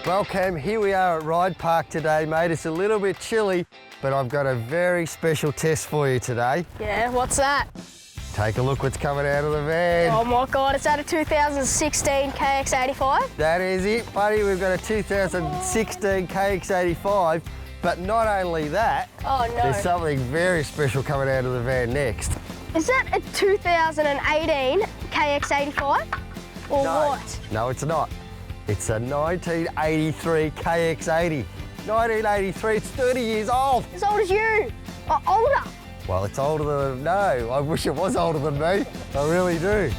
Well, Cam, here we are at Ride Park today, mate. It's a little bit chilly, but I've got a very special test for you today. Yeah, what's that? Take a look what's coming out of the van. Oh my God, is that a 2016 KX85? That is it, buddy. We've got a 2016 KX85, but not only that, oh, no. there's something very special coming out of the van next. Is that a 2018 KX85? Or No. what? No, it's not. It's a 1983 KX80. 1983, it's 30 years old. As old as you? Or older? Well, it's older than, no, I wish it was older than me. I really do.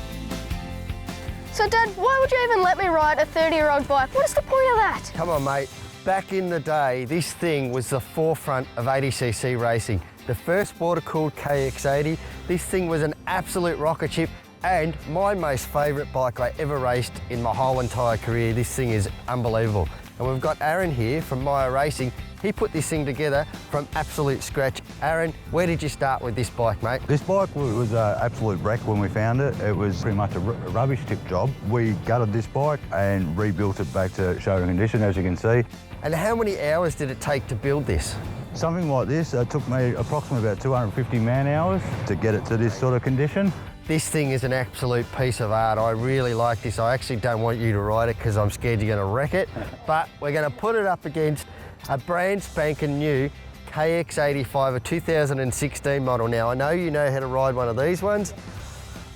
So, Dad, why would you even let me ride a 30-year-old bike? What is the point of that? Come on, mate. Back in the day, this thing was the forefront of 80cc racing. The first water-cooled KX80, this thing was an absolute rocket ship and my most favourite bike I ever raced in my whole entire career. This thing is unbelievable. And we've got Aaron here from Maya Racing. He put this thing together from absolute scratch. Aaron, where did you start with this bike, mate? This bike was an absolute wreck when we found it. It was pretty much a rubbish tip job. We gutted this bike and rebuilt it back to showroom condition, as you can see. And how many hours did it take to build this? Something like this took me approximately about 250 man-hours to get it to this sort of condition. This thing is an absolute piece of art. I really like this. I actually don't want you to ride it because I'm scared you're going to wreck it. But we're going to put it up against a brand spanking new KX85, a 2016 model. Now, I know you know how to ride one of these ones.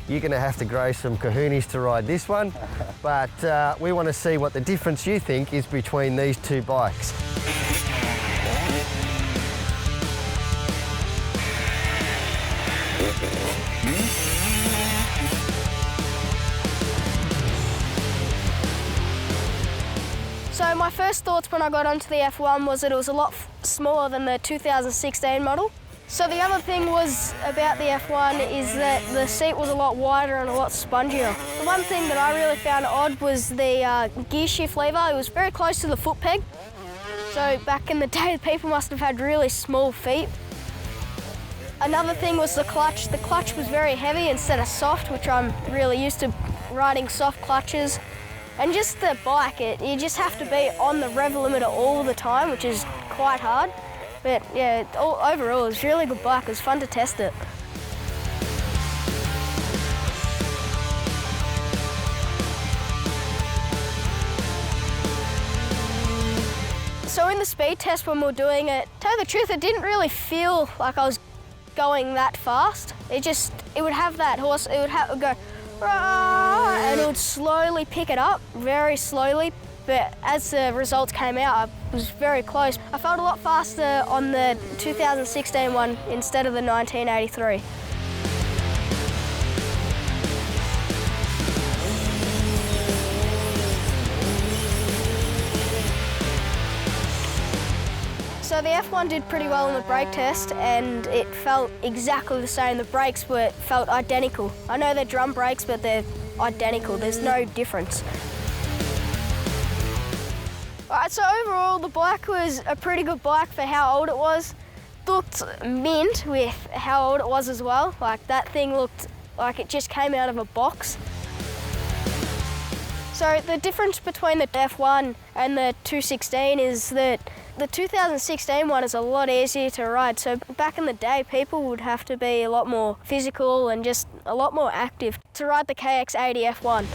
You're going to have to grow some kahunas to ride this one. But we want to see what the difference you think is between these two bikes. So my first thoughts when I got onto the F1 was that it was a lot smaller than the 2016 model. So the other thing was about the F1 is that the seat was a lot wider and a lot spongier. The one thing that I really found odd was the gear shift lever. It was very close to the foot peg. So back in the day, people must have had really small feet. Another thing was the clutch. The clutch was very heavy instead of soft, which I'm really used to riding soft clutches. And just the bike, you just have to be on the rev limiter all the time, which is quite hard. But yeah, overall, it was a really good bike. It was fun to test it. So in the speed test when we were doing it, to tell you the truth, it didn't really feel like I was going that fast. It would have that horse, it would go, and it would slowly pick it up, very slowly, but as the results came out, I was very close. I felt a lot faster on the 2016 one instead of the 1983. So the F1 did pretty well in the brake test and it felt exactly the same. The brakes felt identical. I know they're drum brakes, but they're identical. There's no difference. All right, so overall, the bike was a pretty good bike for how old it was. Looked mint with how old it was as well. Like that thing looked like it just came out of a box. So the difference between the F1 and the 216 is that the 2016 one is a lot easier to ride. So back in the day, people would have to be a lot more physical and just a lot more active to ride the KX80 F1.